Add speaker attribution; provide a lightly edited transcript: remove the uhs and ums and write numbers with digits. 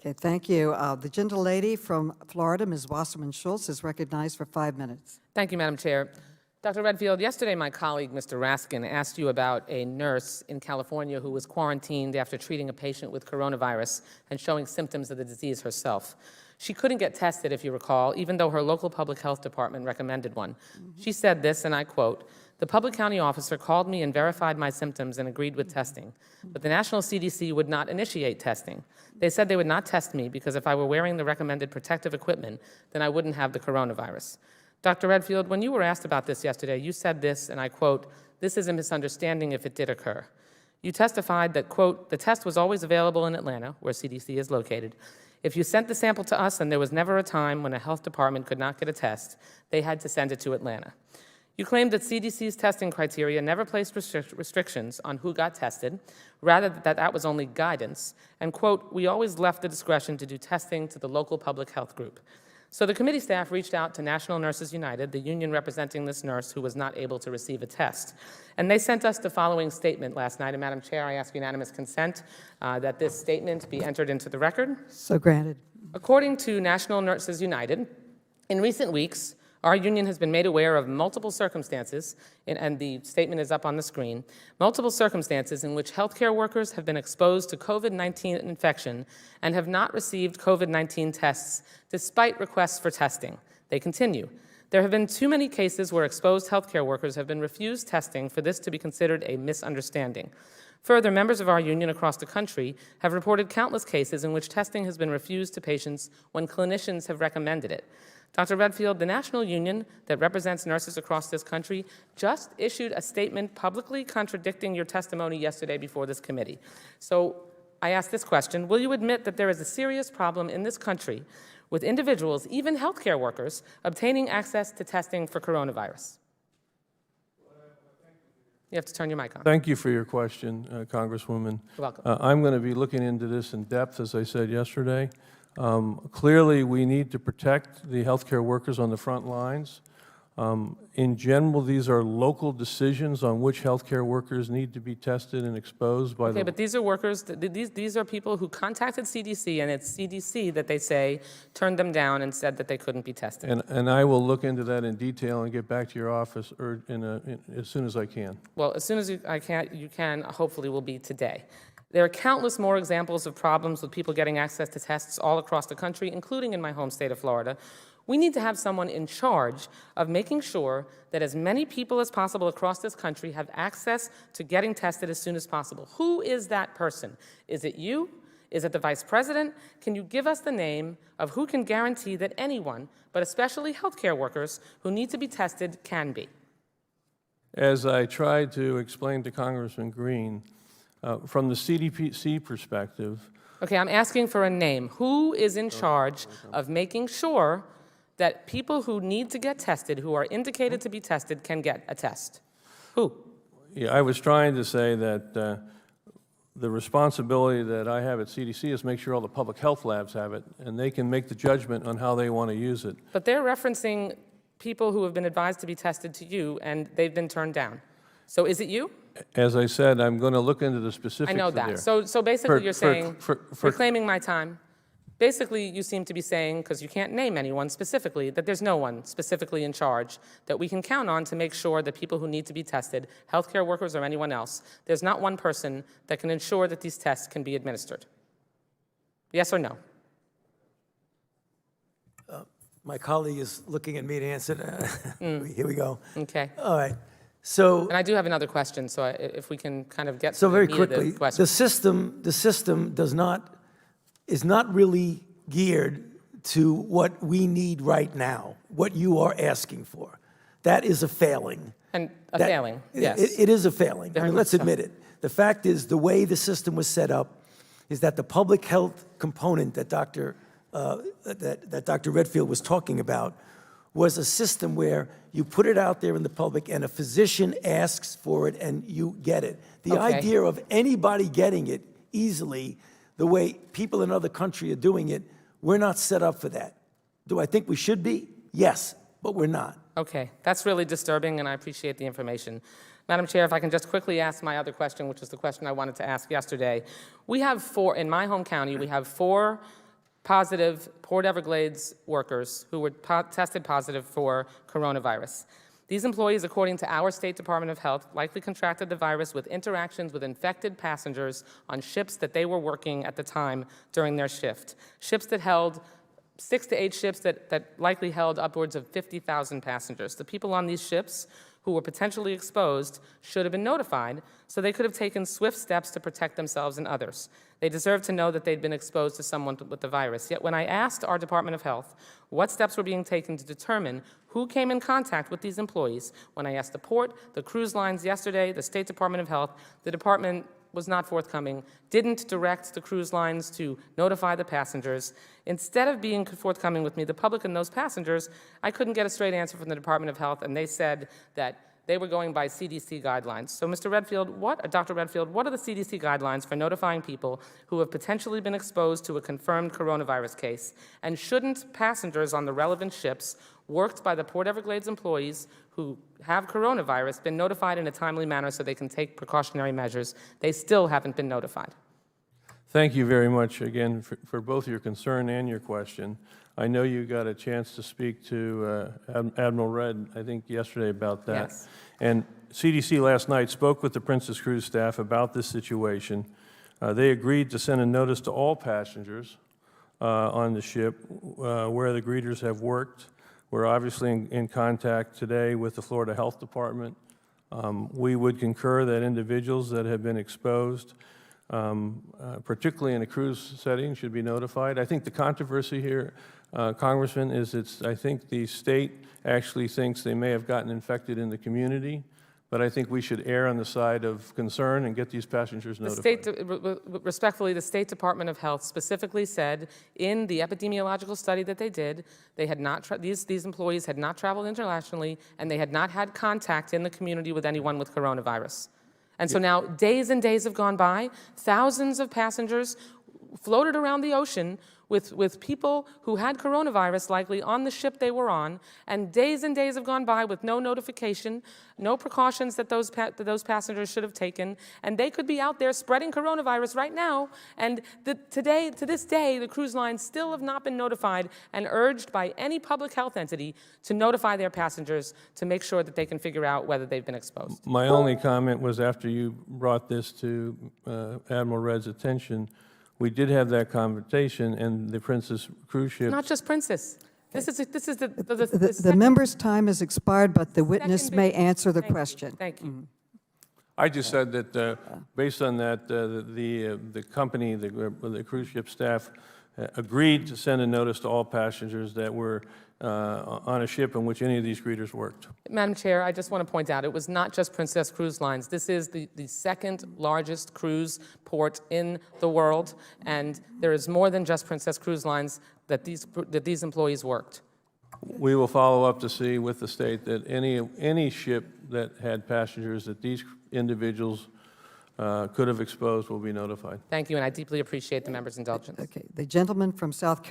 Speaker 1: Okay, thank you. The gentlelady from Florida, Ms. Wasserman Schultz, is recognized for 5 minutes.
Speaker 2: Thank you, Madam Chair. Dr. Redfield, yesterday my colleague, Mr. Raskin, asked you about a nurse in California who was quarantined after treating a patient with coronavirus and showing symptoms of the disease herself. She couldn't get tested, if you recall, even though her local public health department recommended one. She said this, and I quote, "The public county officer called me and verified my symptoms and agreed with testing, but the national CDC would not initiate testing. They said they would not test me because if I were wearing the recommended protective equipment, then I wouldn't have the coronavirus." Dr. Redfield, when you were asked about this yesterday, you said this, and I quote, "This is a misunderstanding if it did occur." You testified that, quote, "The test was always available in Atlanta, where CDC is located. If you sent the sample to us and there was never a time when a health department could not get a test, they had to send it to Atlanta." You claimed that CDC's testing criteria never placed restrictions on who got tested, rather that was only guidance, and, quote, "We always left the discretion to do testing to the local public health group." So the committee staff reached out to National Nurses United, the union representing this nurse who was not able to receive a test. And they sent us the following statement last night. And Madam Chair, I ask unanimous consent that this statement be entered into the record.
Speaker 1: So granted.
Speaker 2: According to National Nurses United, in recent weeks, our union has been made aware of multiple circumstances, and the statement is up on the screen, multiple circumstances in which healthcare workers have been exposed to COVID-19 infection and have not received COVID-19 tests despite requests for testing. They continue. There have been too many cases where exposed healthcare workers have been refused testing for this to be considered a misunderstanding. Further, members of our union across the country have reported countless cases in which testing has been refused to patients when clinicians have recommended it. Dr. Redfield, the national union that represents nurses across this country just issued a statement publicly contradicting your testimony yesterday before this committee. So I ask this question: will you admit that there is a serious problem in this country with individuals, even healthcare workers, obtaining access to testing for coronavirus? You have to turn your mic on.
Speaker 3: Thank you for your question, Congresswoman.
Speaker 2: You're welcome.
Speaker 3: I'm going to be looking into this in depth, as I said yesterday. Clearly, we need to protect the healthcare workers on the front lines. In general, these are local decisions on which healthcare workers need to be tested and exposed by
Speaker 2: Okay, but these are workers, these are people who contacted CDC, and it's CDC that they say turned them down and said that they couldn't be tested.
Speaker 3: And I will look into that in detail and get back to your office as soon as I can.
Speaker 2: Well, as soon as you can, hopefully will be today. There are countless more examples of problems with people getting access to tests all across the country, including in my home state of Florida. We need to have someone in charge of making sure that as many people as possible across this country have access to getting tested as soon as possible. Who is that person? Is it you? Is it the Vice President? Can you give us the name of who can guarantee that anyone, but especially healthcare workers who need to be tested, can be?
Speaker 3: As I tried to explain to Congressman Green, from the CDC perspective.
Speaker 2: Okay, I'm asking for a name. Who is in charge of making sure that people who need to get tested, who are indicated to be tested, can get a test? Who?
Speaker 3: Yeah, I was trying to say that the responsibility that I have at CDC is make sure all the public health labs have it, and they can make the judgment on how they want to use it.
Speaker 2: But they're referencing people who have been advised to be tested to you, and they've been turned down. So is it you?
Speaker 3: As I said, I'm going to look into the specifics.
Speaker 2: I know that.
Speaker 3: There.
Speaker 2: So basically you're saying,
Speaker 3: for
Speaker 2: claiming my time, basically you seem to be saying, because you can't name anyone specifically, that there's no one specifically in charge that we can count on to make sure that people who need to be tested, healthcare workers or anyone else, there's not one person that can ensure that these tests can be administered. Yes or no?
Speaker 4: My colleague is looking at me to answer. Here we go.
Speaker 2: Okay.
Speaker 4: All right. So,
Speaker 2: and I do have another question, so if we can kind of get
Speaker 4: so very
Speaker 2: to the meat of
Speaker 4: quickly,
Speaker 2: the question.
Speaker 4: the system is not really geared to what we need right now, what you are asking for. That is a failing.
Speaker 2: And failing, yes.
Speaker 4: It is a failing. I mean, let's admit it. The fact is, the way the system was set up is that the public health component that Dr. Redfield was talking about was a system where you put it out there in the public and a physician asks for it and you get it. The idea of anybody getting it easily, the way people in other countries are doing it, we're not set up for that. Do I think we should be? Yes, but we're not.
Speaker 2: Okay, that's really disturbing, and I appreciate the information. Madam Chair, if I can just quickly ask my other question, which is the question I wanted to ask yesterday. We have in my home county, we have 4 positive Port Everglades workers who were tested positive for coronavirus. These employees, according to our State Department of Health, likely contracted the virus with interactions with infected passengers on ships that they were working at the time during their shift. Ships that held 6 to 8 ships that likely held upwards of 50,000 passengers. The people on these ships who were potentially exposed should have been notified so they could have taken swift steps to protect themselves and others. They deserve to know that they'd been exposed to someone with the virus. Yet when I asked our Department of Health what steps were being taken to determine who came in contact with these employees, when I asked the port, the cruise lines yesterday, the State Department of Health, the department was not forthcoming, didn't direct the cruise lines to notify the passengers. Instead of being forthcoming with me, the public and those passengers, I couldn't get a straight answer from the Department of Health, and they said that they were going by CDC guidelines. So, Mr. Redfield, Dr. Redfield, what are the CDC guidelines for notifying people who have potentially been exposed to a confirmed coronavirus case? And shouldn't passengers on the relevant ships worked by the Port Everglades employees who have coronavirus been notified in a timely manner so they can take precautionary measures? They still haven't been notified.
Speaker 3: Thank you very much again for both your concern and your question. I know you got a chance to speak to Admiral Redd, I think, yesterday about that.
Speaker 2: Yes.
Speaker 3: And CDC last night spoke with the Princess Cruise staff about this situation. They agreed to send a notice to all passengers on the ship where the greeters have worked. We're obviously in contact today with the Florida Health Department. We would concur that individuals that have been exposed, particularly in a cruise setting, should be notified. I think the controversy here, Congressman, is I think the state actually thinks they may have gotten infected in the community, but I think we should err on the side of concern and get these passengers notified.
Speaker 2: Respectfully, the State Department of Health specifically said in the epidemiological study that they did, they had not these employees had not traveled internationally, and they had not had contact in the community with anyone with coronavirus. And so now days and days have gone by. Thousands of passengers floated around the ocean with people who had coronavirus likely on the ship they were on, and days have gone by with no notification, no precautions that those passengers should have taken, and they could be out there spreading coronavirus right now, and to this day, the cruise lines still have not been notified and urged by any public health entity to notify their passengers to make sure that they can figure out whether they've been exposed.
Speaker 3: My only comment was after you brought this to Admiral Redd's attention, we did have that conversation, and the Princess cruise ship.
Speaker 2: Not just Princess. This is the
Speaker 1: The member's time has expired, but the witness
Speaker 2: second
Speaker 1: may
Speaker 2: bit.
Speaker 1: answer the
Speaker 2: Thank you.
Speaker 1: question.
Speaker 2: Thank you.
Speaker 3: I just said that based on that, the company, the cruise ship staff agreed to send a notice to all passengers that were on a ship in which any of these greeters worked.
Speaker 2: Madam Chair, I just want to point out, it was not just Princess Cruise Lines. This is the second largest cruise port in the world, and there is more than just Princess Cruise Lines that these employees worked.
Speaker 3: We will follow up to see with the state that any ship that had passengers that these individuals could have exposed will be notified.
Speaker 2: Thank you, and I deeply appreciate the member's indulgence.
Speaker 1: Okay, the gentleman from South Carolina.